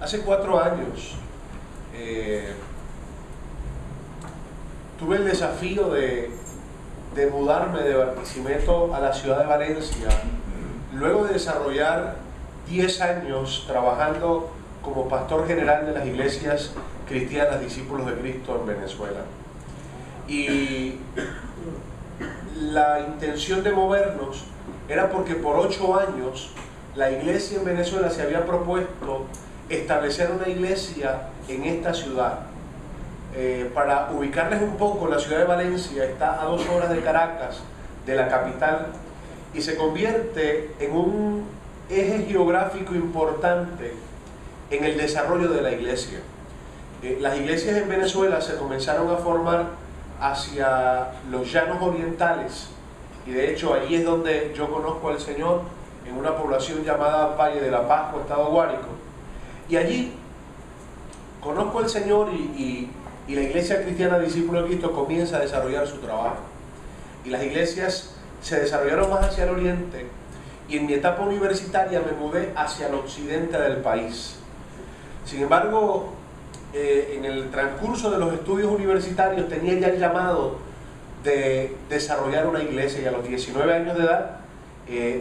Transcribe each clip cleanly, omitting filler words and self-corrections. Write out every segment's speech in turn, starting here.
Hace 4 años tuve el desafío de mudarme de Barquisimeto a la ciudad de Valencia, luego de desarrollar 10 años trabajando como pastor general de las iglesias cristianas Discípulos de Cristo en Venezuela. Y la intención de movernos era porque por 8 años la iglesia en Venezuela se había propuesto establecer una iglesia en esta ciudad. Para ubicarles un poco, la ciudad de Valencia está a 2 horas de Caracas, de la capital, y se convierte en un eje geográfico importante en el desarrollo de la iglesia. Las iglesias en Venezuela se comenzaron a formar hacia los llanos orientales, y de hecho allí es donde yo conozco al Señor, en una población llamada Valle de la Pascua, estado Guárico, y allí conozco al Señor y la iglesia cristiana Discípulos de Cristo comienza a desarrollar su trabajo, y las iglesias se desarrollaron más hacia el oriente, y en mi etapa universitaria me mudé hacia el occidente del país. Sin embargo, en el transcurso de los estudios universitarios tenía ya el llamado de desarrollar una iglesia, y a los 19 años de edad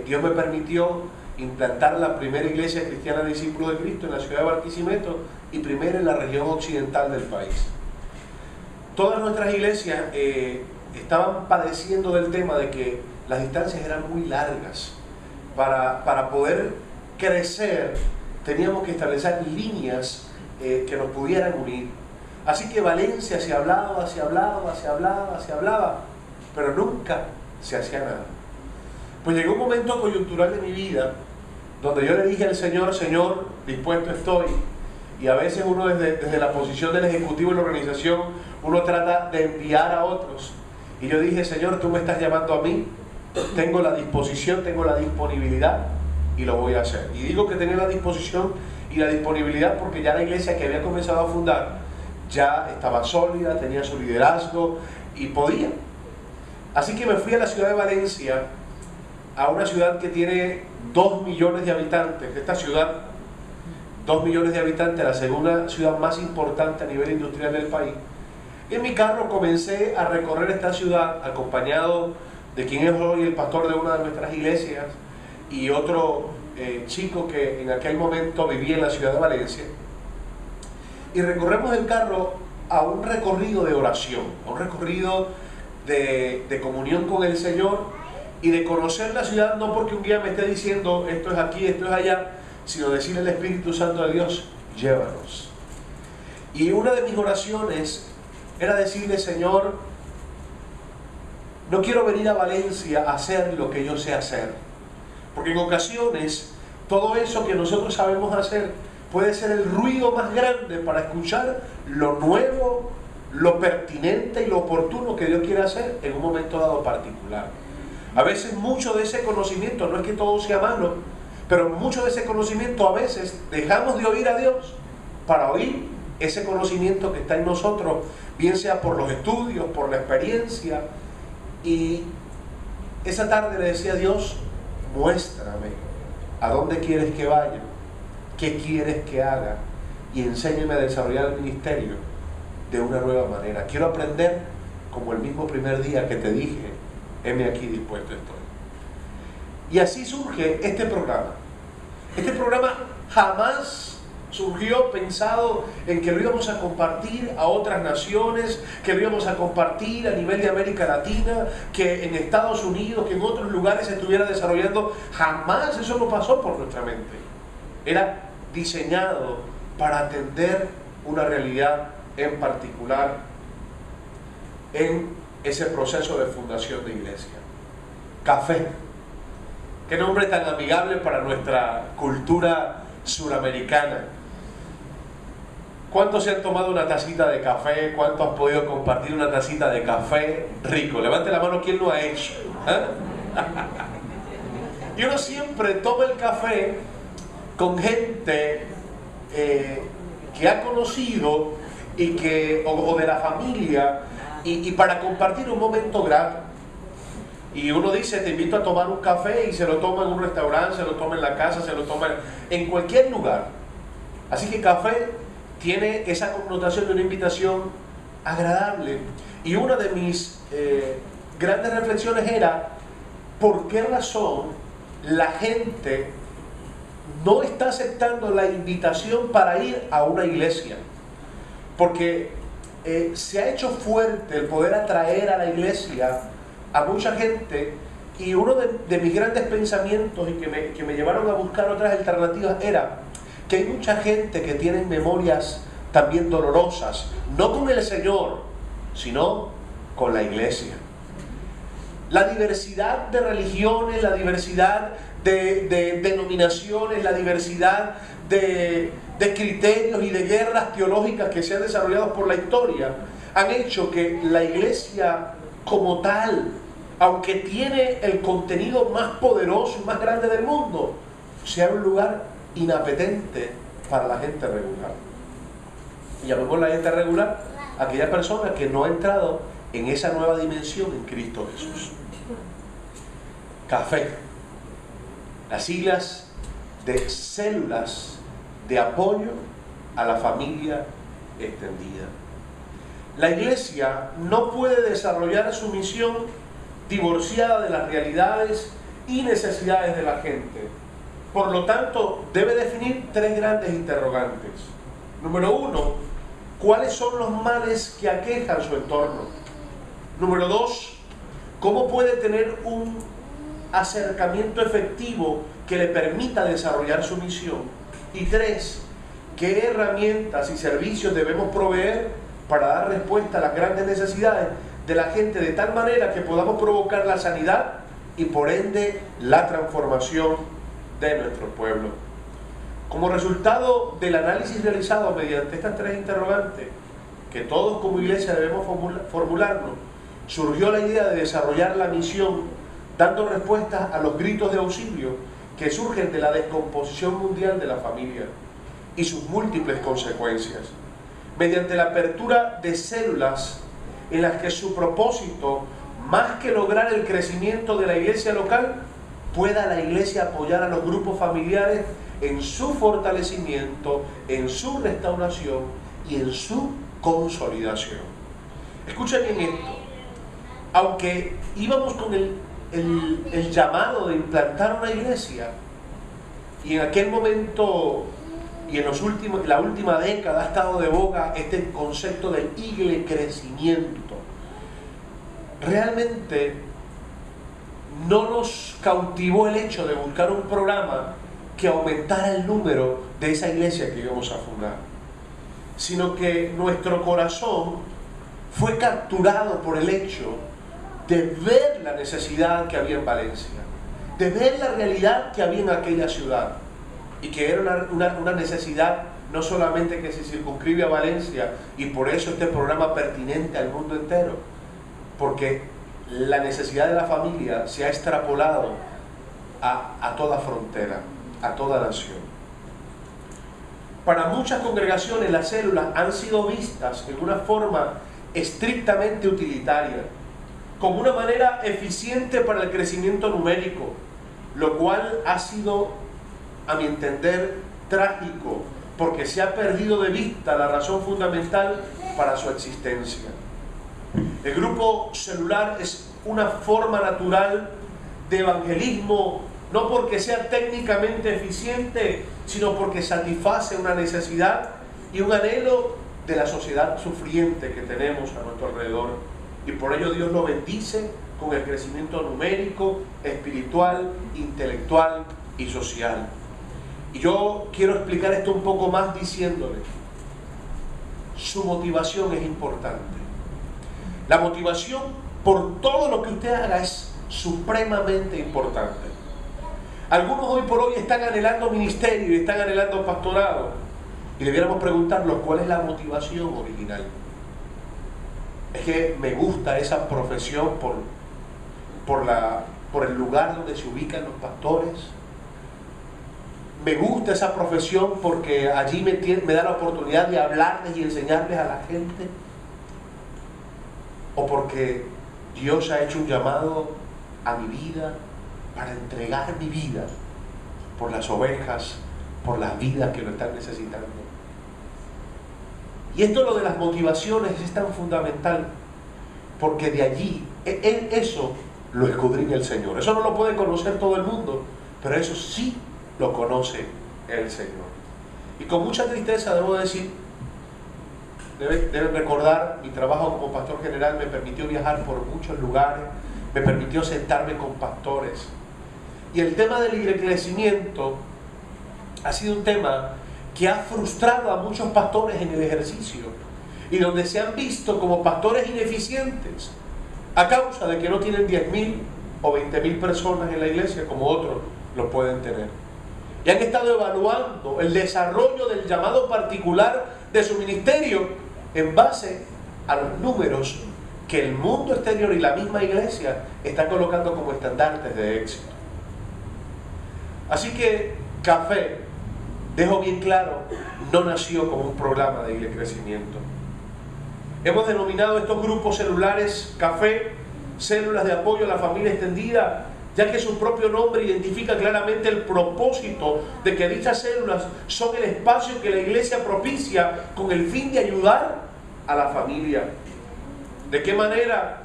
Dios me permitió implantar la primera iglesia cristiana Discípulos de Cristo en la ciudad de Barquisimeto y primera en la región occidental del país. Todas nuestras iglesias estaban padeciendo del tema de que las distancias eran muy largas. Para poder crecer teníamos que establecer líneas que nos pudieran unir. Así que Valencia se hablaba, pero nunca se hacía nada. Pues llegó un momento coyuntural de mi vida donde yo le dije al Señor: Señor, dispuesto estoy. Y a veces uno desde la posición del ejecutivo de la organización, uno trata de enviar a otros. Y yo dije: Señor, tú me estás llamando a mí, tengo la disposición, tengo la disponibilidad y lo voy a hacer. Y digo que tenía la disposición y la disponibilidad porque ya la iglesia que había comenzado a fundar ya estaba sólida, tenía su liderazgo y podía. Así que me fui a la ciudad de Valencia, a una ciudad que tiene 2 millones de habitantes. Esta ciudad, 2 millones de habitantes, la segunda ciudad más importante a nivel industrial del país. Y en mi carro comencé a recorrer esta ciudad acompañado de quien es hoy el pastor de una de nuestras iglesias y otro chico que en aquel momento vivía en la ciudad de Valencia. Y recorremos el carro a un recorrido de oración, a un recorrido de comunión con el Señor y de conocer la ciudad, no porque un guía me esté diciendo esto es aquí, esto es allá, sino decirle al Espíritu Santo de Dios: llévanos. Y una de mis oraciones era decirle: Señor, no quiero venir a Valencia a hacer lo que yo sé hacer, porque en ocasiones todo eso que nosotros sabemos hacer puede ser el ruido más grande para escuchar lo nuevo, lo pertinente y lo oportuno que Dios quiere hacer en un momento dado particular. A veces mucho de ese conocimiento, no es que todo sea malo, pero mucho de ese conocimiento a veces dejamos de oír a Dios para oír ese conocimiento que está en nosotros, bien sea por los estudios, por la experiencia. Y esa tarde le decía a Dios: muéstrame a dónde quieres que vaya, qué quieres que haga, y enséñame a desarrollar el ministerio de una nueva manera. Quiero aprender como el mismo primer día que te dije: heme aquí, dispuesto estoy. Y así surge este programa. Este programa jamás surgió pensado en que lo íbamos a compartir a otras naciones, que lo íbamos a compartir a nivel de América Latina, que en Estados Unidos, que en otros lugares se estuviera desarrollando. Jamás eso no pasó por nuestra mente. Era diseñado para atender una realidad en particular en ese proceso de fundación de iglesia. Café. Qué nombre tan amigable para nuestra cultura suramericana. ¿Cuántos se han tomado una tacita de café? ¿Cuántos han podido compartir una tacita de café rico? Levante la mano, ¿quién lo ha hecho? Y uno siempre toma el café con gente que ha conocido y que, o de la familia, y para compartir un momento grato. Y uno dice: te invito a tomar un café, y se lo toma en un restaurante, se lo toma en la casa, se lo toma en cualquier lugar. Así que café tiene esa connotación de una invitación agradable. Y una de mis grandes reflexiones era, ¿por qué razón la gente no está aceptando la invitación para ir a una iglesia? Porque se ha hecho fuerte el poder atraer a la iglesia a mucha gente, y uno de mis grandes pensamientos y que me llevaron a buscar otras alternativas era que hay mucha gente que tiene memorias también dolorosas, no con el Señor, sino con la iglesia. La diversidad de religiones, la diversidad de denominaciones, la diversidad de criterios y de guerras teológicas que se han desarrollado por la historia han hecho que la iglesia como tal, aunque tiene el contenido más poderoso y más grande del mundo, sea un lugar inapetente para la gente regular. Y llamemos la gente regular a aquella persona que no ha entrado en esa nueva dimensión en Cristo Jesús. Café, las siglas de células de apoyo a la familia extendida. La iglesia no puede desarrollar su misión divorciada de las realidades y necesidades de la gente. Por lo tanto, debe definir tres grandes interrogantes. Número uno, ¿cuáles son los males que aquejan su entorno? Número dos, ¿cómo puede tener un acercamiento efectivo que le permita desarrollar su misión? Y tres, ¿qué herramientas y servicios debemos proveer para dar respuesta a las grandes necesidades de la gente de tal manera que podamos provocar la sanidad y por ende la transformación de nuestro pueblo? Como resultado del análisis realizado mediante estas tres interrogantes, que todos como iglesia debemos formularnos, surgió la idea de desarrollar la misión dando respuestas a los gritos de auxilio que surgen de la descomposición mundial de la familia y sus múltiples consecuencias, mediante la apertura de células en las que su propósito, más que lograr el crecimiento de la iglesia local, pueda la iglesia apoyar a los grupos familiares en su fortalecimiento, en su restauración y en su consolidación. Escuchen bien esto. Aunque íbamos con el llamado de implantar una iglesia, y en aquel momento y en la última década ha estado de boga este concepto del iglecrecimiento, realmente no nos cautivó el hecho de buscar un programa que aumentara el número de esa iglesia que íbamos a fundar, sino que nuestro corazón fue capturado por el hecho de ver la necesidad que había en Valencia, de ver la realidad que había en aquella ciudad, y que era una necesidad no solamente que se circunscribe a Valencia, y por eso este programa pertinente al mundo entero, porque la necesidad de la familia se ha extrapolado a toda frontera, a toda nación. Para muchas congregaciones las células han sido vistas en una forma estrictamente utilitaria, como una manera eficiente para el crecimiento numérico, lo cual ha sido, a mi entender, trágico, porque se ha perdido de vista la razón fundamental para su existencia. El grupo celular es una forma natural de evangelismo, no porque sea técnicamente eficiente, sino porque satisface una necesidad y un anhelo de la sociedad sufriente que tenemos a nuestro alrededor. Y por ello Dios lo bendice con el crecimiento numérico, espiritual, intelectual y social. Y yo quiero explicar esto un poco más diciéndole, su motivación es importante. La motivación por todo lo que usted haga es supremamente importante. Algunos hoy por hoy están anhelando ministerio y están anhelando pastorado, y debiéramos preguntarnos cuál es la motivación original. Es que me gusta esa profesión por el lugar donde se ubican los pastores. Me gusta esa profesión porque allí me da la oportunidad de hablarles y enseñarles a la gente. O porque Dios ha hecho un llamado a mi vida para entregar mi vida por las ovejas por las vidas que lo están necesitando. Y esto, lo de las motivaciones, es tan fundamental, porque de allí, eso lo escudriña el Señor. Eso no lo puede conocer todo el mundo, pero eso sí lo conoce el Señor. Y con mucha tristeza debo decir, deben recordar, mi trabajo como pastor general me permitió viajar por muchos lugares, me permitió sentarme con pastores. Y el tema del crecimiento ha sido un tema que ha frustrado a muchos pastores en el ejercicio, y donde se han visto como pastores ineficientes a causa de que no tienen 10.000 o 20.000 personas en la iglesia como otros lo pueden tener. Y han estado evaluando el desarrollo del llamado particular de su ministerio en base a los números que el mundo exterior y la misma iglesia están colocando como estandartes de éxito. Así que Café, dejo bien claro, no nació como un programa de crecimiento. Hemos denominado estos grupos celulares Café, células de apoyo a la familia extendida, ya que su propio nombre identifica claramente el propósito de que dichas células son el espacio que la iglesia propicia con el fin de ayudar a la familia. ¿De qué manera?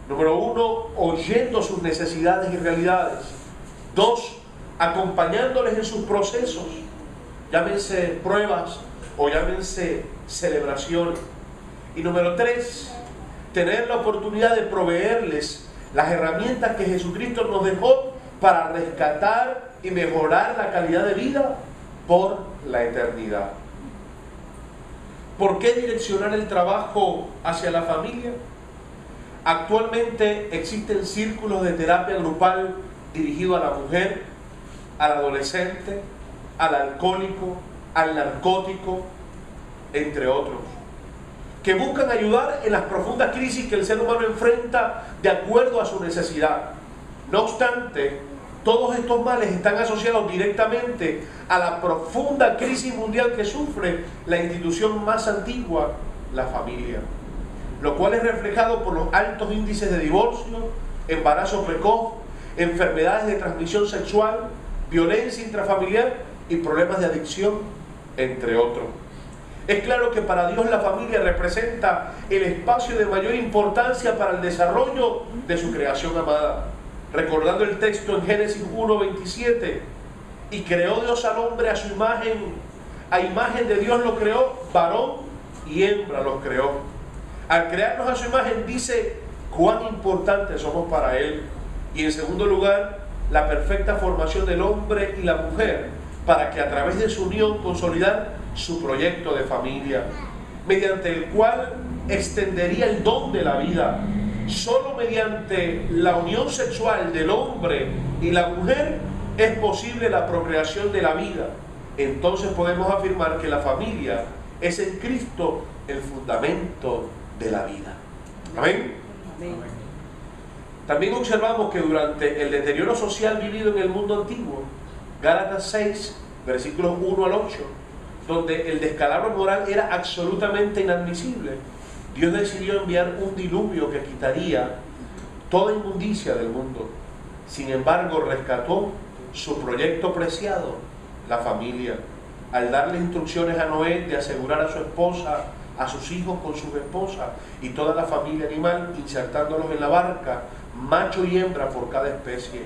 Número 1, oyendo sus necesidades y realidades. 2, acompañándoles en sus procesos, llámense pruebas o llámense celebraciones. Y número 3, tener la oportunidad de proveerles las herramientas que Jesucristo nos dejó para rescatar y mejorar la calidad de vida por la eternidad. ¿Por qué direccionar el trabajo hacia la familia? Actualmente existen círculos de terapia grupal dirigidos a la mujer, al adolescente, al alcohólico, al narcótico, entre otros, que buscan ayudar en las profundas crisis que el ser humano enfrenta de acuerdo a su necesidad. No obstante, todos estos males están asociados directamente a la profunda crisis mundial que sufre la institución más antigua, la familia, lo cual es reflejado por los altos índices de divorcio, embarazo precoz, enfermedades de transmisión sexual, violencia intrafamiliar y problemas de adicción, entre otros. Es claro que para Dios la familia representa el espacio de mayor importancia para el desarrollo de su creación amada. Recordando el texto en Génesis 1:27, y creó Dios al hombre a su imagen, a imagen de Dios lo creó, varón y hembra los creó. Al crearnos a su imagen dice cuán importantes somos para Él. Y en segundo lugar, la perfecta formación del hombre y la mujer, para que a través de su unión consolidar su proyecto de familia, mediante el cual extendería el don de la vida. Solo mediante la unión sexual del hombre y la mujer es posible la procreación de la vida. Entonces podemos afirmar que la familia es en Cristo el fundamento de la vida. ¿Amén? Amén. También observamos que durante el deterioro social vivido en el mundo antiguo, Gálatas 6, versículos 1 al 8, donde el descalabro moral era absolutamente inadmisible, Dios decidió enviar un diluvio que quitaría toda inmundicia del mundo. Sin embargo, rescató su proyecto preciado, la familia, al darle instrucciones a Noé de asegurar a su esposa, a sus hijos con sus esposas y toda la familia animal, insertándolos en la barca, macho y hembra por cada especie.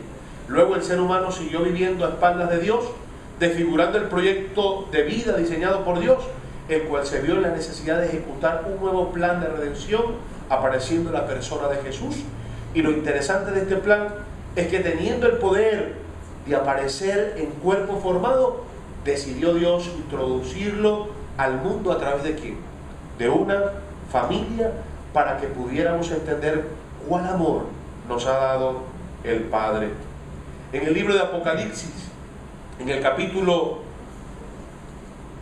Luego el ser humano siguió viviendo a espaldas de Dios, desfigurando el proyecto de vida diseñado por Dios, el cual se vio en la necesidad de ejecutar un nuevo plan de redención, apareciendo en la persona de Jesús. Y lo interesante de este plan es que, teniendo el poder de aparecer en cuerpo formado, decidió Dios introducirlo al mundo a través de ¿quién? De una familia, para que pudiéramos entender cuál amor nos ha dado el Padre. En el libro de Apocalipsis, en el capítulo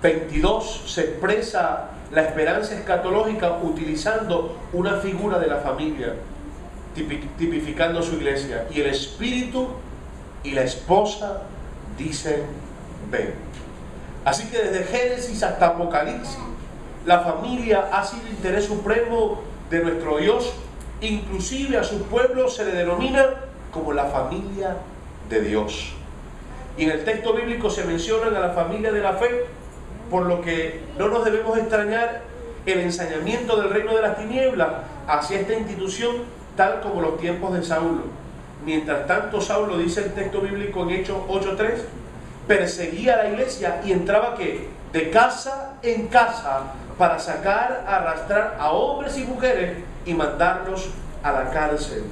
22, se expresa la esperanza escatológica utilizando una figura de la familia, tipificando su iglesia. Y el espíritu y la esposa dicen ven. Así que desde Génesis hasta Apocalipsis, la familia ha sido interés supremo de nuestro Dios. Inclusive a su pueblo se le denomina como la familia de Dios. Y en el texto bíblico se mencionan a la familia de la fe, por lo que no nos debemos extrañar el ensañamiento del reino de las tinieblas hacia esta institución, tal como los tiempos de Saulo. Mientras tanto, Saulo, dice el texto bíblico en Hechos 8:3, perseguía a la iglesia y entraba ¿qué? De casa en casa para sacar, arrastrar a hombres y mujeres y mandarlos a la cárcel.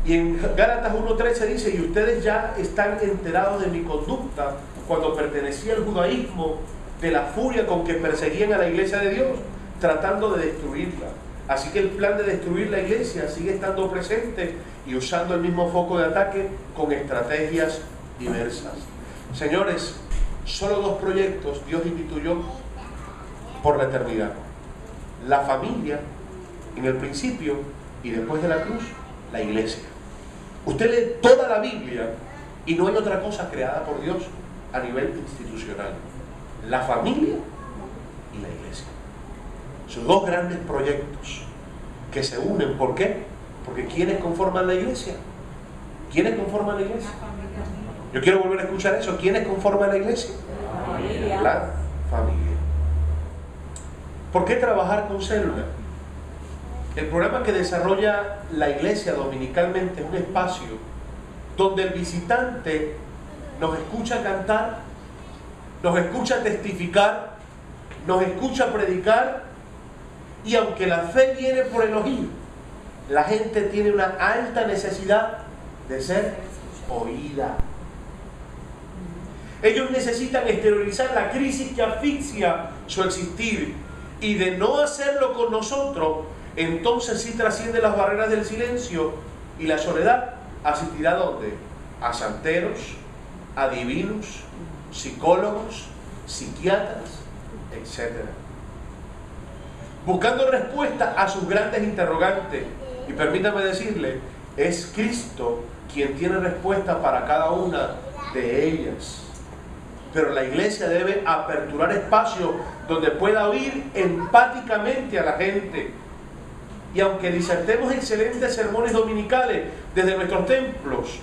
Y en Gálatas 1:13 dice: y ustedes ya están enterados de mi conducta cuando pertenecía al judaísmo, de la furia con que perseguían a la iglesia de Dios, tratando de destruirla. Así que el plan de destruir la iglesia sigue estando presente y usando el mismo foco de ataque con estrategias diversas. Señores, solo dos proyectos Dios instituyó por la eternidad: la familia en el principio y después de la cruz, la iglesia. Usted lee toda la Biblia y no hay otra cosa creada por Dios a nivel institucional: la familia y la iglesia. Son dos grandes proyectos que se unen. ¿Por qué? Porque ¿quiénes conforman la iglesia? ¿Quiénes conforman la iglesia? Yo quiero volver a escuchar eso. ¿Quiénes conforman la iglesia? La familia. ¿Por qué trabajar con célula? El programa que desarrolla la iglesia dominicalmente es un espacio donde el visitante nos escucha cantar, nos escucha testificar, nos escucha predicar, y aunque la fe viene por el oír, la gente tiene una alta necesidad de ser oída. Ellos necesitan exteriorizar la crisis que asfixia su existir, y de no hacerlo con nosotros, entonces sí trasciende las barreras del silencio y la soledad. ¿Asistirá a dónde? A santeros, adivinos, psicólogos, psiquiatras, etc. Buscando respuesta a sus grandes interrogantes. Y permítame decirle, es Cristo quien tiene respuesta para cada una de ellas. Pero la iglesia debe aperturar espacios donde pueda oír empáticamente a la gente. Y aunque disertemos excelentes sermones dominicales desde nuestros templos,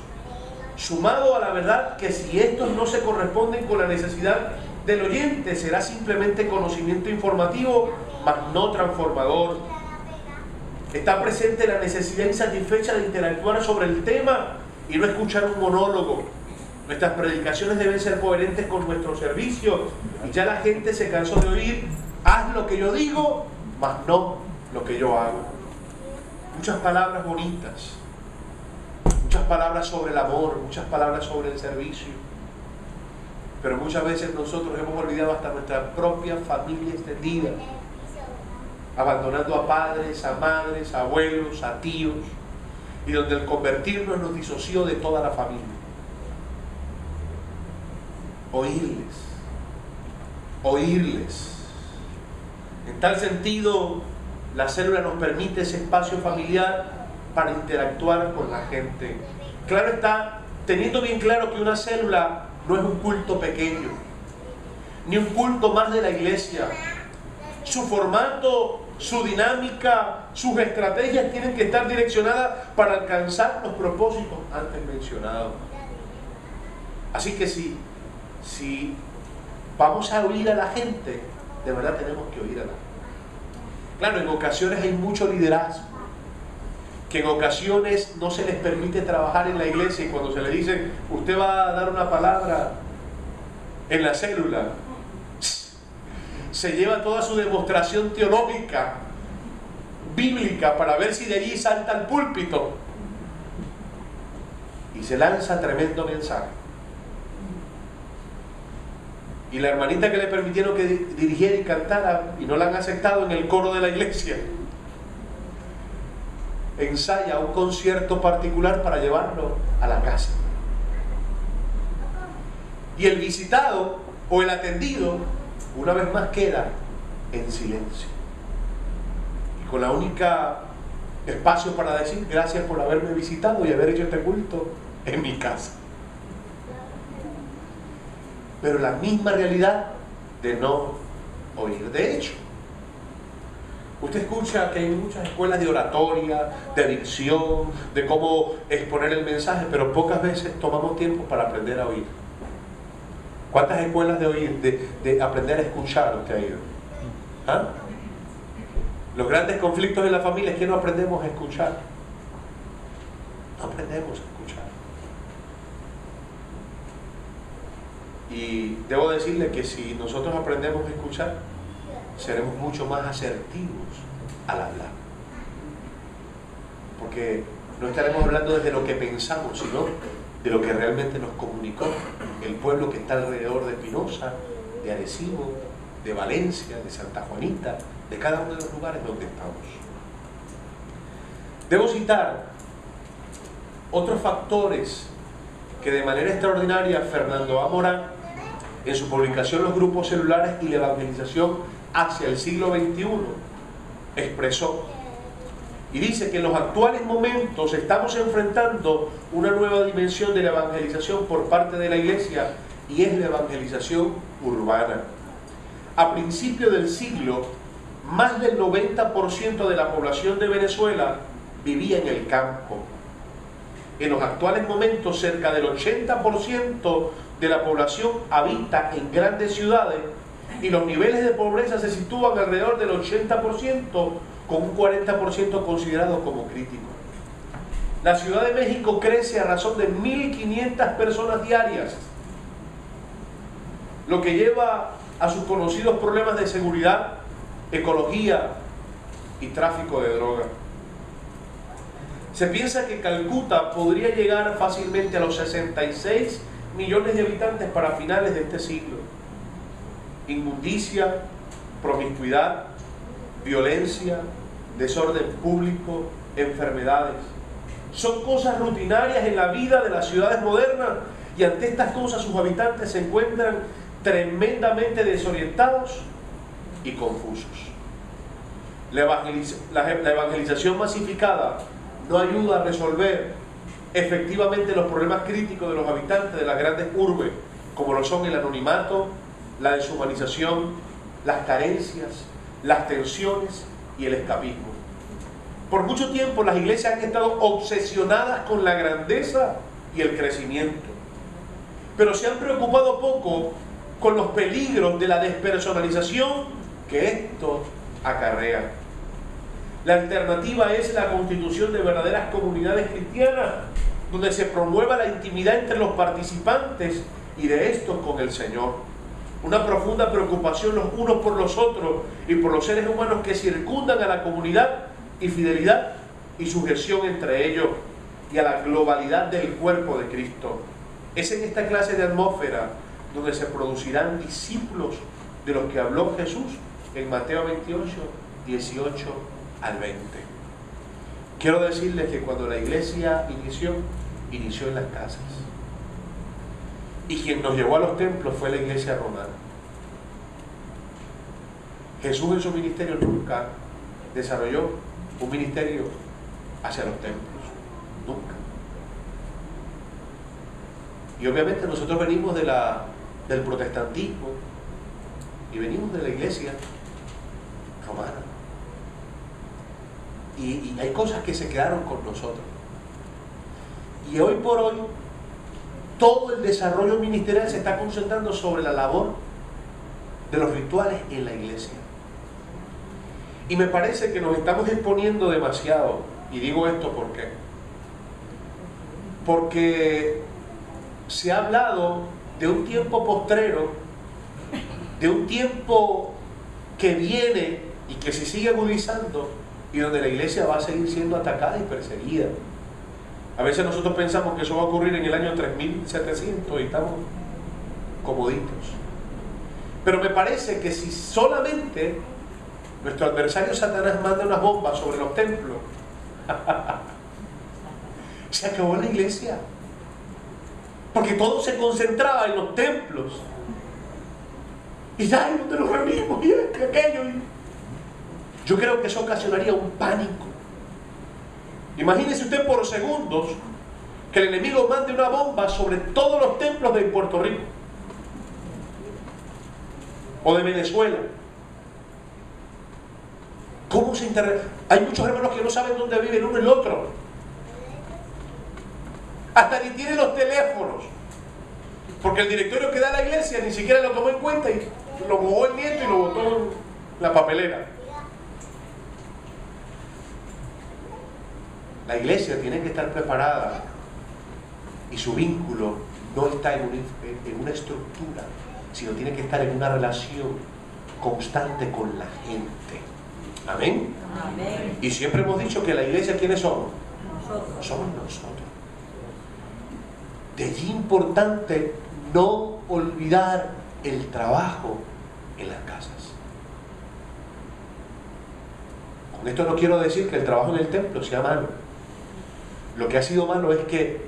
sumado a la verdad que si estos no se corresponden con la necesidad del oyente, será simplemente conocimiento informativo, mas no transformador. Está presente la necesidad insatisfecha de interactuar sobre el tema y no escuchar un monólogo. Nuestras predicaciones deben ser coherentes con nuestro servicio, y ya la gente se cansó de oír: haz lo que yo digo, mas no lo que yo hago. Muchas palabras bonitas, muchas palabras sobre el amor, muchas palabras sobre el servicio, pero muchas veces nosotros hemos olvidado hasta nuestra propia familia extendida, abandonando a padres, a madres, a abuelos, a tíos, y donde el convertirnos nos disoció de toda la familia. Oírles. En tal sentido, la célula nos permite ese espacio familiar para interactuar con la gente. Claro está, teniendo bien claro que una célula no es un culto pequeño, ni un culto más de la iglesia. Su formato, su dinámica, sus estrategias tienen que estar direccionadas para alcanzar los propósitos antes mencionados. Así que si vamos a oír a la gente, de verdad tenemos que oír a la gente. Claro, en ocasiones hay mucho liderazgo, que en ocasiones no se les permite trabajar en la iglesia, y cuando se le dice: usted va a dar una palabra en la célula, se lleva toda su demostración teológica, bíblica, para ver si de allí salta al púlpito y se lanza tremendo mensaje. Y la hermanita que le permitieron que dirigiera y cantara y no la han aceptado en el coro de la iglesia, ensaya un concierto particular para llevarlo a la casa. Y el visitado o el atendido una vez más queda en silencio, y con la única espacio para decir: gracias por haberme visitado y haber hecho este culto en mi casa. Pero la misma realidad de no oír. De hecho, Usted escucha que hay muchas escuelas de oratoria, de dicción, de cómo exponer el mensaje, pero pocas veces tomamos tiempo para aprender a oír. ¿Cuántas escuelas de oír, de aprender a escuchar usted ha ido? ¿Ah? Los grandes conflictos en la familia es que no aprendemos a escuchar. No aprendemos a escuchar. Y debo decirle que si nosotros aprendemos a escuchar, seremos mucho más asertivos al hablar. Porque no estaremos hablando desde lo que pensamos, sino de lo que realmente nos comunicó el pueblo que está alrededor de Espinosa, de Arecibo, de Valencia, de Santa Juanita, de cada uno de los lugares donde estamos. Debo citar otros factores que de manera extraordinaria Fernando A. Morán, en su publicación Los grupos celulares y la evangelización hacia el siglo XXI, expresó. Y dice que en los actuales momentos estamos enfrentando una nueva dimensión de la evangelización por parte de la Iglesia, y es la evangelización urbana. A principios del siglo, más del 90% de la población de Venezuela vivía en el campo. En los actuales momentos, cerca del 80% de la población habita en grandes ciudades, y los niveles de pobreza se sitúan alrededor del 80%, con un 40% considerado como crítico. La Ciudad de México crece a razón de 1.500 personas diarias, lo que lleva a sus conocidos problemas de seguridad, ecología y tráfico de droga. Se piensa que Calcuta podría llegar fácilmente a los 66 millones de habitantes para finales de este siglo. Inmundicia, promiscuidad, violencia, desorden público, enfermedades. Son cosas rutinarias en la vida de las ciudades modernas, y ante estas cosas sus habitantes se encuentran tremendamente desorientados y confusos. La evangelización masificada no ayuda a resolver efectivamente los problemas críticos de los habitantes de las grandes urbes, como lo son el anonimato, la deshumanización, las carencias, las tensiones y el escapismo. Por mucho tiempo las iglesias han estado obsesionadas con la grandeza y el crecimiento, pero se han preocupado poco con los peligros de la despersonalización que esto acarrea. La alternativa es la constitución de verdaderas comunidades cristianas, donde se promueva la intimidad entre los participantes y de estos con el Señor. Una profunda preocupación los unos por los otros y por los seres humanos que circundan a la comunidad, y fidelidad y sujeción entre ellos y a la globalidad del cuerpo de Cristo. Es en esta clase de atmósfera donde se producirán discípulos de los que habló Jesús en Mateo 28, 18 al 20. Quiero decirles que cuando la iglesia inició en las casas. Y quien nos llevó a los templos fue la iglesia romana. Jesús en su ministerio nunca desarrolló un ministerio hacia los templos. Nunca. Y obviamente nosotros venimos del protestantismo y venimos de la iglesia romana. Y hay cosas que se quedaron con nosotros. Y hoy por hoy, todo el desarrollo ministerial se está concentrando sobre la labor de los rituales en la iglesia. Y me parece que nos estamos exponiendo demasiado. Y digo esto ¿por qué? Porque se ha hablado de un tiempo postrero, de un tiempo que viene y que se sigue agudizando, y donde la iglesia va a seguir siendo atacada y perseguida. A veces nosotros pensamos que eso va a ocurrir en el año 3700 y estamos comoditos. Pero me parece que si solamente nuestro adversario Satanás manda unas bombas sobre los templos, se acabó la iglesia. Porque todo se concentraba en los templos. Y ya es donde nos reunimos, y esto y aquello. Yo creo que eso ocasionaría un pánico. Imagínese usted por segundos que el enemigo mande una bomba sobre todos los templos de Puerto Rico o de Venezuela. ¿Cómo se interrelaciona? Hay muchos hermanos que no saben dónde vive el uno y el otro. Hasta ni tienen los teléfonos. Porque el directorio que da la iglesia ni siquiera lo tomó en cuenta y lo mojó el nieto y lo botó en la papelera. La iglesia tiene que estar preparada y su vínculo no está en una estructura, sino tiene que estar en una relación constante con la gente. ¿Amén? Amén. Y siempre hemos dicho que la iglesia, ¿quiénes somos? Nosotros. Somos nosotros. De allí importante no olvidar el trabajo en las casas. Con esto no quiero decir que el trabajo en el templo sea malo. Lo que ha sido malo es que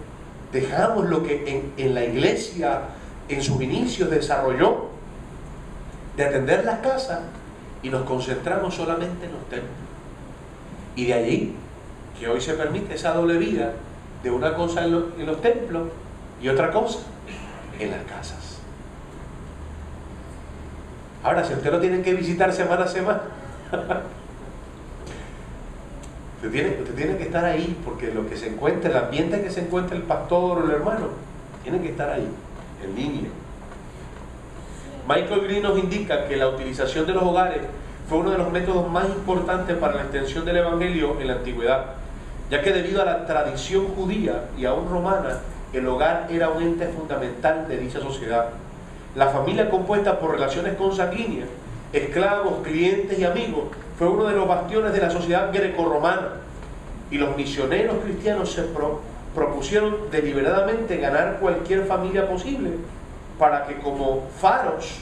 dejamos lo que en la iglesia en sus inicios desarrolló de atender las casas y nos concentramos solamente en los templos. Y de allí que hoy se permite esa doble vida de una cosa en los templos y otra cosa en las casas. Ahora, si usted lo tiene que visitar semana a semana, usted tiene que estar ahí, porque lo que se encuentra, el ambiente que se encuentra el pastor o el hermano, tiene que estar ahí, en línea. Michael Green nos indica que la utilización de los hogares fue uno de los métodos más importantes para la extensión del evangelio en la antigüedad, ya que debido a la tradición judía y aún romana, el hogar era un ente fundamental de dicha sociedad. La familia compuesta por relaciones consanguíneas, esclavos, clientes y amigos, fue uno de los bastiones de la sociedad grecorromana, y los misioneros cristianos se propusieron deliberadamente ganar cualquier familia posible para que como faros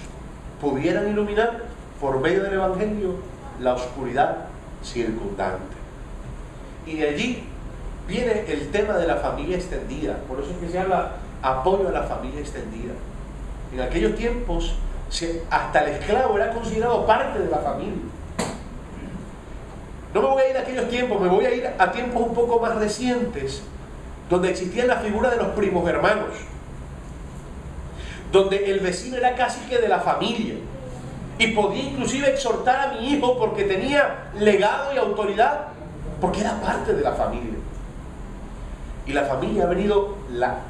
pudieran iluminar por medio del evangelio la oscuridad circundante. Y de allí viene el tema de la familia extendida. Por eso es que se habla apoyo a la familia extendida. En aquellos tiempos hasta el esclavo era considerado parte de la familia. No me voy a ir a aquellos tiempos, me voy a ir a tiempos un poco más recientes, donde existía la figura de los primos hermanos, donde el vecino era casi que de la familia y podía inclusive exhortar a mi hijo porque tenía legado y autoridad, porque era parte de la familia. Y la familia ha venido, la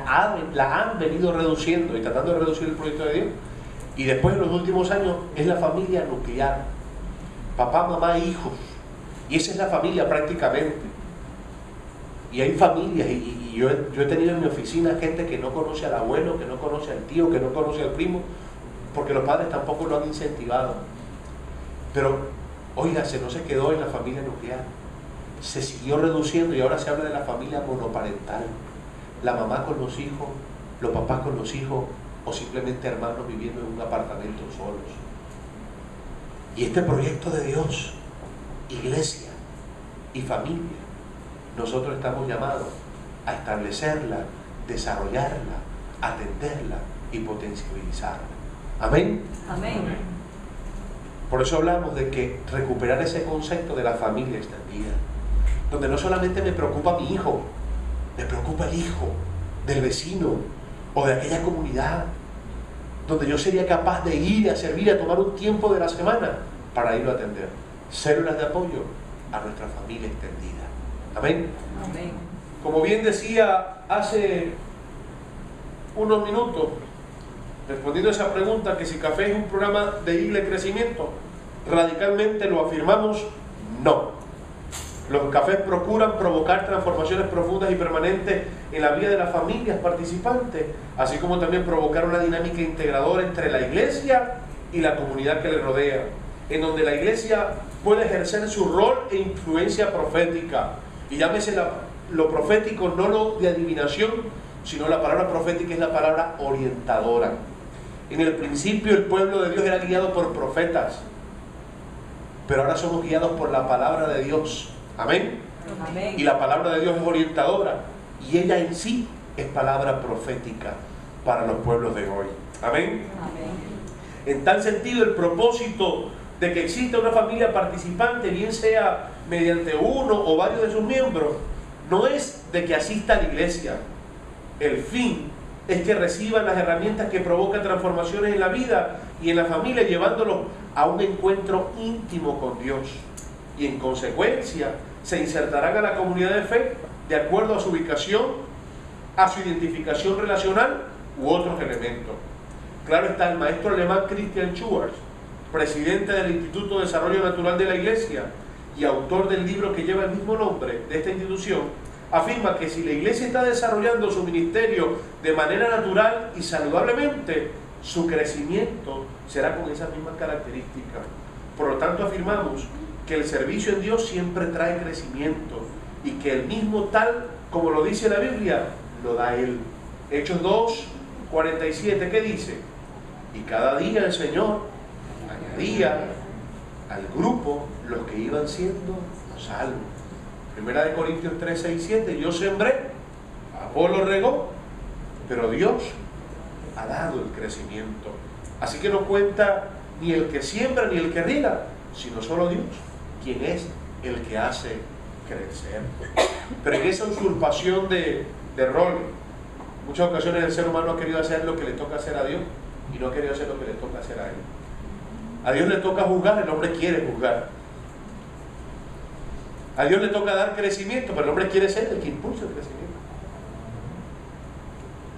han venido reduciendo y tratando de reducir el proyecto de Dios. Y después en los últimos años es la familia nuclear, papá, mamá, hijos, y esa es la familia prácticamente. Y hay familias, y yo he tenido en mi oficina gente que no conoce al abuelo, que no conoce al tío, que no conoce al primo, porque los padres tampoco lo han incentivado. Pero, óigase, no se quedó en la familia nuclear, se siguió reduciendo y ahora se habla de la familia monoparental, la mamá con los hijos, los papás con los hijos, o simplemente hermanos viviendo en un apartamento solos. Y este proyecto de Dios, iglesia y familia, nosotros estamos llamados a establecerla, desarrollarla, atenderla y potencializarla. ¿Amén? Amén. Por eso hablamos de que recuperar ese concepto de la familia extendida, donde no solamente me preocupa mi hijo, me preocupa el hijo del vecino o de aquella comunidad, donde yo sería capaz de ir a servir, a tomar un tiempo de la semana para irlo a atender. Células de apoyo a nuestra familia extendida. Amén. Amén. Como bien decía hace unos minutos, respondiendo a esa pregunta, que si Café es un programa de isla de crecimiento, radicalmente lo afirmamos, no. Los cafés procuran provocar transformaciones profundas y permanentes en la vida de las familias participantes, así como también provocar una dinámica integradora entre la iglesia y la comunidad que le rodea, en donde la iglesia puede ejercer su rol e influencia profética. Y llámese lo profético, no lo de adivinación, sino la palabra profética es la palabra orientadora. En el principio el pueblo de Dios era guiado por profetas, pero ahora somos guiados por la palabra de Dios. Amén. Amén. Y la palabra de Dios es orientadora, y ella en sí es palabra profética para los pueblos de hoy. Amén. Amén. En tal sentido, el propósito de que exista una familia participante, bien sea mediante uno o varios de sus miembros, no es de que asista a la iglesia. El fin es que reciban las herramientas que provocan transformaciones en la vida y en la familia, llevándolos a un encuentro íntimo con Dios. Y en consecuencia, se insertarán a la comunidad de fe de acuerdo a su ubicación, a su identificación relacional u otros elementos. Claro está, el maestro alemán Christian Schwarz, presidente del Instituto de Desarrollo Natural de la Iglesia y autor del libro que lleva el mismo nombre de esta institución, afirma que si la Iglesia está desarrollando su ministerio de manera natural y saludablemente, su crecimiento será con esas mismas características. Por lo tanto, afirmamos que el servicio en Dios siempre trae crecimiento y que el mismo, tal como lo dice la Biblia, lo da Él. Hechos 2:47, ¿qué dice? Y cada día el Señor añadía al grupo los que iban siendo salvos. Primera de Corintios 3:6-7, yo sembré, Apolo regó, pero Dios ha dado el crecimiento. Así que no cuenta ni el que siembra ni el que riega, sino solo Dios, quien es el que hace crecer. Pero en esa usurpación de rol, muchas ocasiones el ser humano ha querido hacer lo que le toca hacer a Dios y no ha querido hacer lo que le toca hacer a Él. A Dios le toca juzgar, el hombre quiere juzgar. A Dios le toca dar crecimiento, pero el hombre quiere ser el que impulsa el crecimiento.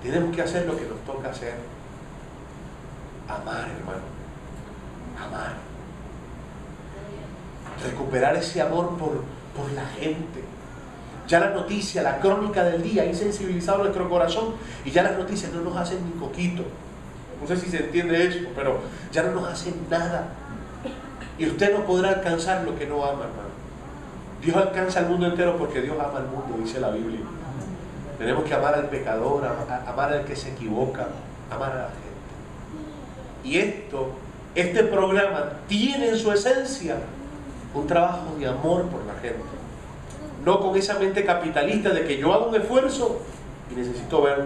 Tenemos que hacer lo que nos toca hacer. Amar, hermano. Amar. Recuperar ese amor por la gente. Ya la noticia, la crónica del día ha insensibilizado nuestro corazón y ya las noticias no nos hacen ni coquito. No sé si se entiende eso, pero ya no nos hacen nada. Y usted no podrá alcanzar lo que no ama, hermano. Dios alcanza al mundo entero porque Dios ama al mundo, dice la Biblia. Tenemos que amar al pecador, amar al que se equivoca, amar a la gente. Y este programa tiene en su esencia un trabajo de amor por la gente. No con esa mente capitalista de que yo hago un esfuerzo y necesito ver.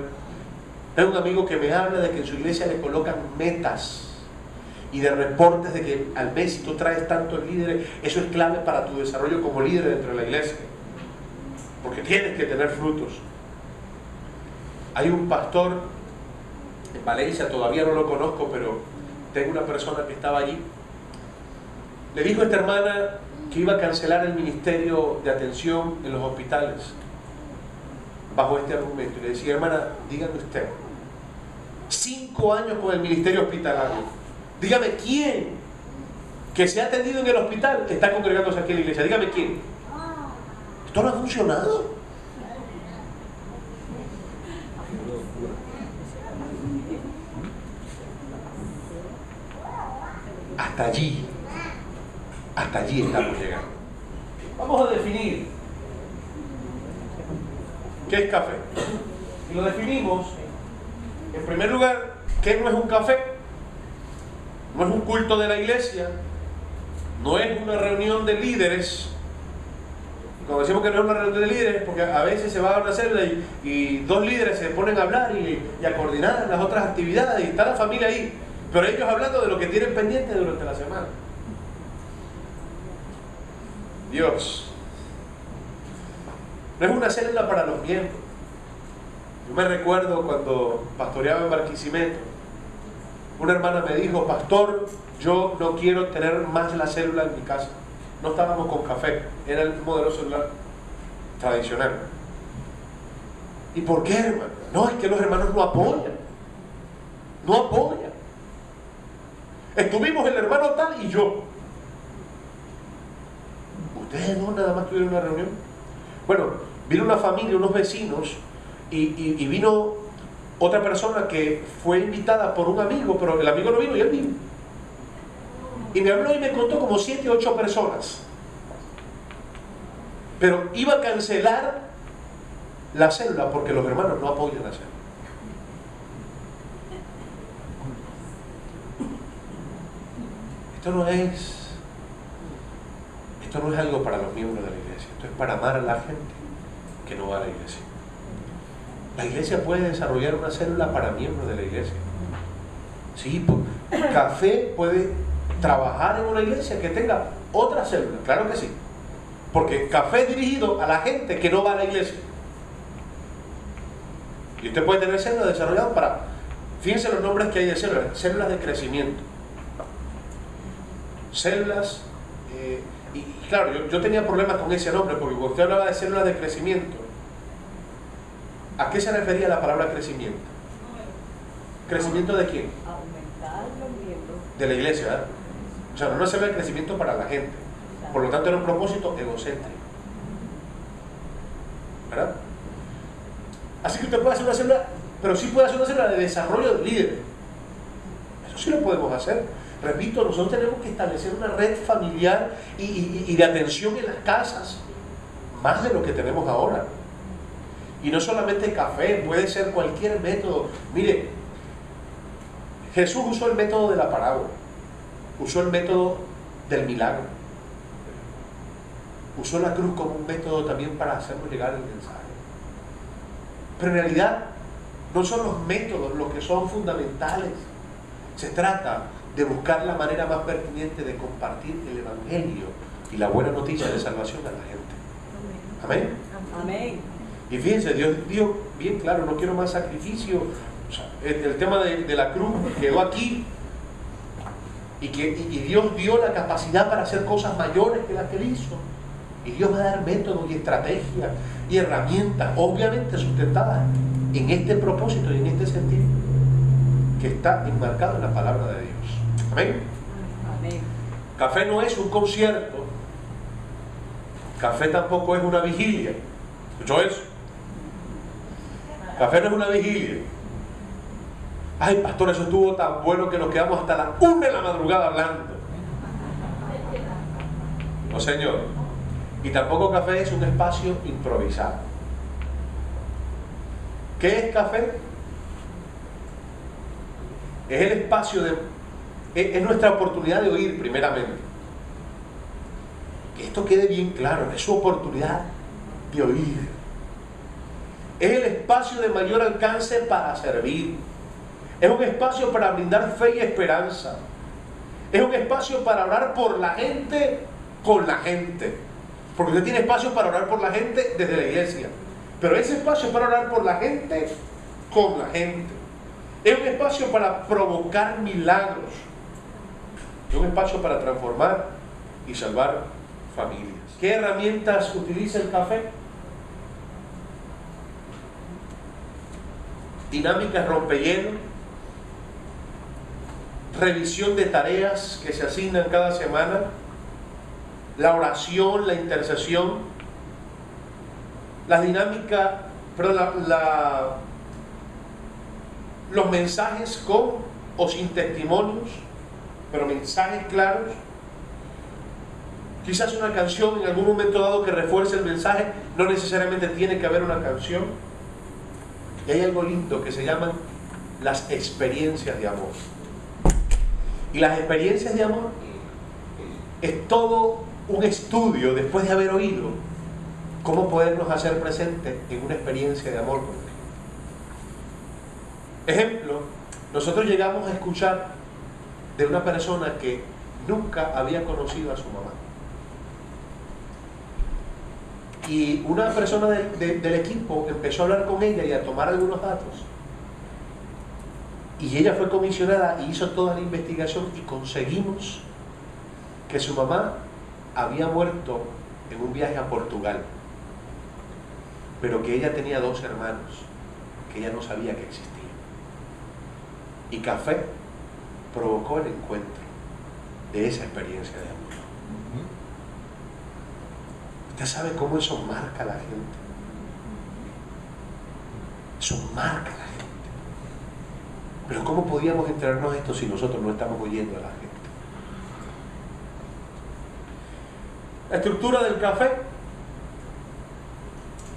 Tengo un amigo que me habla de que en su iglesia le colocan metas y de reportes de que al mes, si tú traes tantos líderes, eso es clave para tu desarrollo como líder dentro de la iglesia, porque tienes que tener frutos. Hay un pastor en Valencia, todavía no lo conozco, pero tengo una persona que estaba allí. Le dijo a esta hermana que iba a cancelar el ministerio de atención en los hospitales bajo este argumento, y le decía, hermana, dígame usted, 5 años con el ministerio hospitalario, dígame quién que se ha atendido en el hospital está congregándose aquí en la iglesia, dígame quién. Esto no ha funcionado. Hasta allí estamos llegando. Vamos a definir qué es café. Y lo definimos, en primer lugar, ¿qué no es un café? No es un culto de la iglesia, no es una reunión de líderes. Cuando decimos que no es una reunión de líderes, porque a veces se va a una célula y 2 líderes se ponen a hablar y a coordinar las otras actividades, y está la familia ahí, pero ellos hablando de lo que tienen pendiente durante la semana. Dios, no es una célula para los miembros. Yo me recuerdo cuando pastoreaba en Barquisimeto, una hermana me dijo, pastor, yo no quiero tener más la célula en mi casa. No estábamos con café, era el modelo celular tradicional. ¿Y por qué, hermano? No, es que los hermanos no apoyan. No apoyan. Estuvimos el hermano tal y yo. ¿Ustedes no nada más tuvieron una reunión? Bueno, vino una familia, unos vecinos, y vino otra persona que fue invitada por un amigo, pero el amigo no vino y él vino. Y me habló y me contó como 7 o 8 personas. Pero iba a cancelar la célula porque los hermanos no apoyan la célula. Esto no es algo para los miembros de la iglesia. Esto es para amar a la gente que no va a la iglesia. La iglesia puede desarrollar una célula para miembros de la iglesia. Sí, café puede trabajar en una iglesia que tenga otra célula, claro que sí. Porque café es dirigido a la gente que no va a la iglesia. Y usted puede tener células desarrolladas para, fíjense los nombres que hay de células, células de crecimiento. Células, y claro, yo tenía problemas con ese nombre, porque cuando usted hablaba de células de crecimiento, ¿a qué se refería la palabra crecimiento? ¿Crecimiento de quién? Aumentar los miembros. De la iglesia, ¿verdad? O sea, no una célula de crecimiento para la gente. Por lo tanto, era un propósito egocéntrico, ¿verdad? Así que usted puede hacer una célula, pero sí puede hacer una célula de desarrollo de líderes. Eso sí lo podemos hacer. Repito, nosotros tenemos que establecer una red familiar y de atención en las casas, más de lo que tenemos ahora. Y no solamente café, puede ser cualquier método. Mire, Jesús usó el método de la parábola, usó el método del milagro, usó la cruz como un método también para hacernos llegar el mensaje. Pero en realidad no son los métodos los que son fundamentales. Se trata de buscar la manera más pertinente de compartir el evangelio y la buena noticia de salvación a la gente. Amén. Amén. Y fíjense, Dios dijo bien claro, no quiero más sacrificio. O sea, el tema de la cruz quedó aquí, y Dios dio la capacidad para hacer cosas mayores que las que Él hizo. Y Dios va a dar métodos y estrategias y herramientas, obviamente sustentadas en este propósito y en este sentido, que está enmarcado en la palabra de Dios. Amén. Amén. Café no es un concierto. Café tampoco es una vigilia. ¿Escuchó eso? Café no es una vigilia. Ay, pastor, eso estuvo tan bueno que nos quedamos hasta las 1 de la madrugada hablando. No, señor. Y tampoco café es un espacio improvisado. ¿Qué es café? Es el espacio es nuestra oportunidad de oír primeramente. Que esto quede bien claro, es su oportunidad de oír. Es el espacio de mayor alcance para servir. Es un espacio para brindar fe y esperanza. Es un espacio para orar por la gente, con la gente. Porque usted tiene espacio para orar por la gente desde la iglesia. Pero ese espacio es para orar por la gente, con la gente. Es un espacio para provocar milagros. Es un espacio para transformar y salvar familias. ¿Qué herramientas utiliza el café? Dinámicas rompehielo, revisión de tareas que se asignan cada semana, la oración, la intercesión, la dinámica, los mensajes con o sin testimonios, pero mensajes claros. Quizás una canción en algún momento dado que refuerce el mensaje, no necesariamente tiene que haber una canción. Y hay algo lindo que se llaman las experiencias de amor. Y las experiencias de amor es todo un estudio después de haber oído cómo podernos hacer presentes en una experiencia de amor con Dios. Ejemplo, nosotros llegamos a escuchar de una persona que nunca había conocido a su mamá. Y una persona del equipo empezó a hablar con ella y a tomar algunos datos. Y ella fue comisionada y hizo toda la investigación y conseguimos que su mamá había muerto en un viaje a Portugal, pero que ella tenía 2 hermanos que ella no sabía que existían. Y café provocó el encuentro de esa experiencia de amor. ¿Usted sabe cómo eso marca a la gente? Eso marca a la gente. Pero ¿cómo podíamos enterarnos esto si nosotros no estamos oyendo a la gente? La estructura del café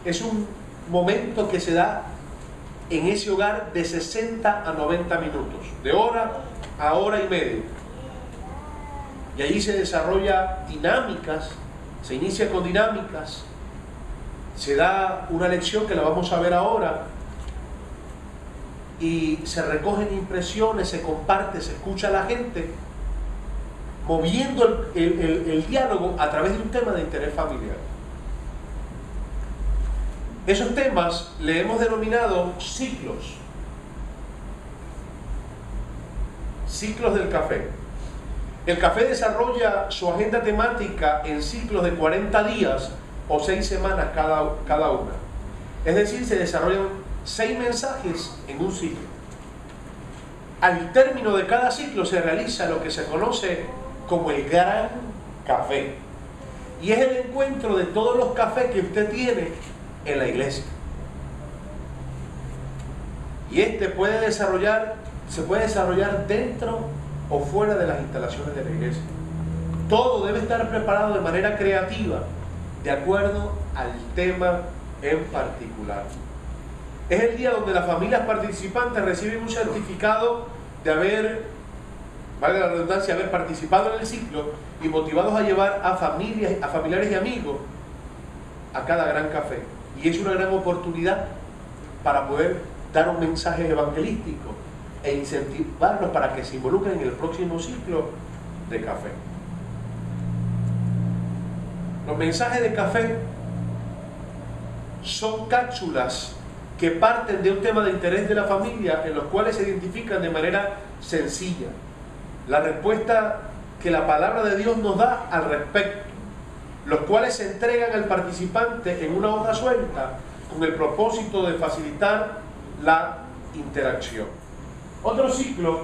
es un momento que se da en ese hogar de 60 a 90 minutos, de hora a hora y media. Y allí se desarrolla dinámicas, se inicia con dinámicas, se da una lección que la vamos a ver ahora, y se recogen impresiones, se comparte, se escucha a la gente, moviendo el diálogo a través de un tema de interés familiar. Esos temas le hemos denominado ciclos. Ciclos del café. El café desarrolla su agenda temática en ciclos de 40 días o 6 semanas cada una. Es decir, se desarrollan 6 mensajes en un ciclo. Al término de cada ciclo se realiza lo que se conoce como el gran café. Y es el encuentro de todos los cafés que usted tiene en la iglesia. Y se puede desarrollar dentro o fuera de las instalaciones de la iglesia. Todo debe estar preparado de manera creativa, de acuerdo al tema en particular. Es el día donde las familias participantes reciben un certificado de haber, valga la redundancia, haber participado en el ciclo y motivados a llevar a familiares y amigos a cada gran café. Y es una gran oportunidad para poder dar un mensaje evangelístico e incentivarlos para que se involucren en el próximo ciclo de café. Los mensajes de café son cápsulas que parten de un tema de interés de la familia, en los cuales se identifican de manera sencilla la respuesta que la palabra de Dios nos da al respecto, los cuales se entregan al participante en una hoja suelta con el propósito de facilitar la interacción. Otro ciclo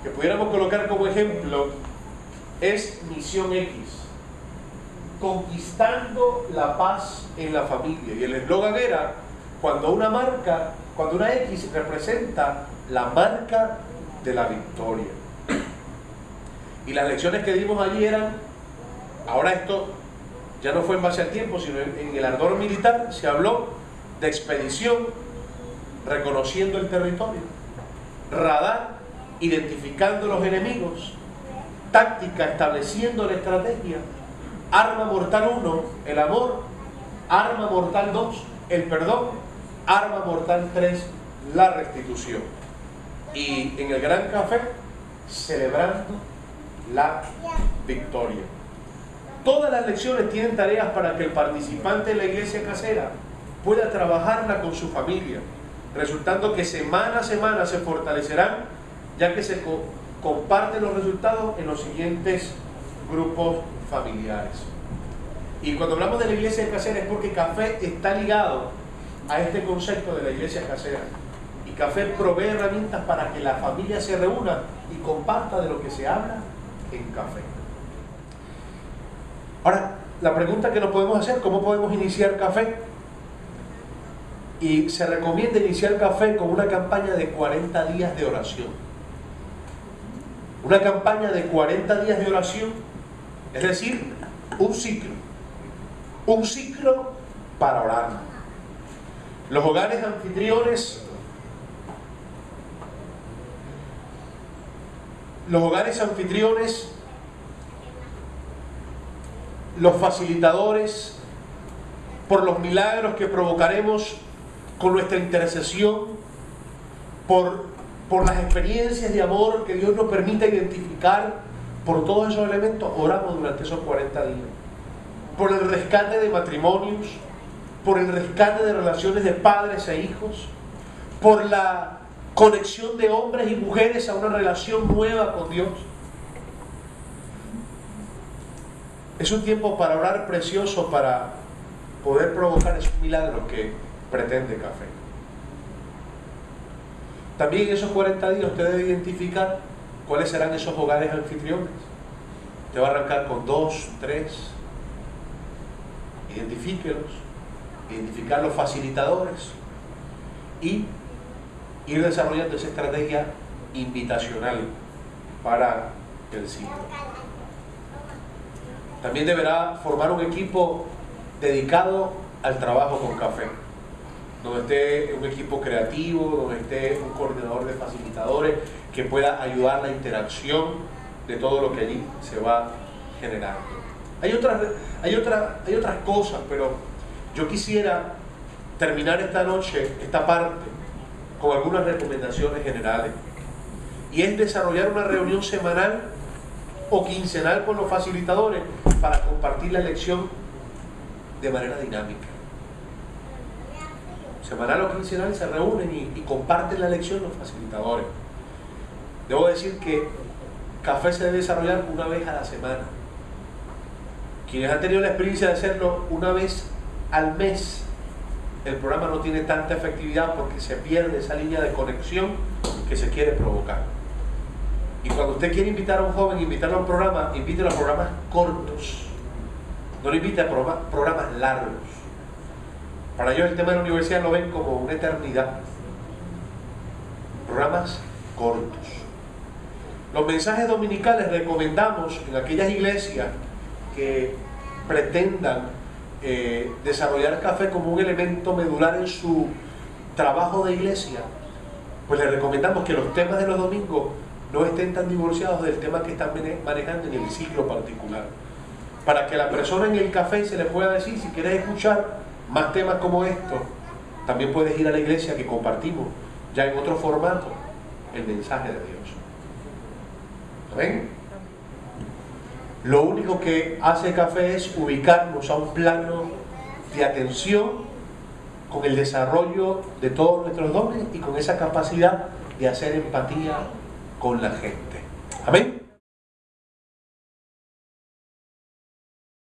que pudiéramos colocar como ejemplo es Misión X, conquistando la paz en la familia. Y el eslogan era: cuando una X representa la marca de la victoria. Y las lecciones que dimos allí eran, ahora esto ya no fue en base al tiempo, sino en el ardor militar, se habló de expedición, reconociendo el territorio; radar, identificando los enemigos; táctica, estableciendo la estrategia; arma mortal 1, el amor; arma mortal 2, el perdón; arma mortal 3, la restitución. Y en el gran café, celebrando la victoria. Todas las lecciones tienen tareas para que el participante de la iglesia casera pueda trabajarla con su familia, resultando que semana a semana se fortalecerán, ya que se comparten los resultados en los siguientes grupos familiares. Y cuando hablamos de la iglesia casera es porque café está ligado a este concepto de la iglesia casera. Y café provee herramientas para que la familia se reúna y comparta de lo que se habla en café. Ahora, la pregunta que nos podemos hacer: ¿cómo podemos iniciar café? Y se recomienda iniciar café con una campaña de 40 días de oración. Una campaña de 40 días de oración, es decir, un ciclo. Un ciclo para orar. Los hogares anfitriones, los facilitadores, por los milagros que provocaremos con nuestra intercesión, por las experiencias de amor que Dios nos permite identificar, por todos esos elementos oramos durante esos 40 días. Por el rescate de matrimonios, por el rescate de relaciones de padres e hijos, por la conexión de hombres y mujeres a una relación nueva con Dios. Es un tiempo para orar precioso, para poder provocar esos milagros que pretende café. También en esos 40 días usted debe identificar cuáles serán esos hogares anfitriones. Usted va a arrancar con 2, 3. Identifíquelos, identificar los facilitadores y ir desarrollando esa estrategia invitacional para el ciclo. También deberá formar un equipo dedicado al trabajo con café, donde esté un equipo creativo, donde esté un coordinador de facilitadores que pueda ayudar la interacción de todo lo que allí se va generando. Hay otras cosas, pero yo quisiera terminar esta noche, esta parte, con algunas recomendaciones generales. Y es desarrollar una reunión semanal o quincenal con los facilitadores para compartir la lección de manera dinámica. semanal o quincenal, se reúnen y comparten la lección los facilitadores. Debo decir que café se debe desarrollar una vez a la semana. Quienes han tenido la experiencia de hacerlo una vez al mes, el programa no tiene tanta efectividad porque se pierde esa línea de conexión que se quiere provocar. Y cuando usted quiere invitar a un joven, invitarlo a un programa, invítelo a programas cortos. No lo invite a programas largos. Para ellos el tema de la universidad lo ven como una eternidad. Programas cortos. Los mensajes dominicales recomendamos en aquellas iglesias que pretendan desarrollar el café como un elemento medular en su trabajo de iglesia, pues les recomendamos que los temas de los domingos no estén tan divorciados del tema que están manejando en el ciclo particular, para que la persona en el café se le pueda decir: si quieres escuchar más temas como estos, también puedes ir a la iglesia que compartimos ya en otro formato el mensaje de Dios. ¿Amén? Lo único que hace café es ubicarnos a un plano de atención con el desarrollo de todos nuestros dones y con esa capacidad de hacer empatía con la gente. Amén.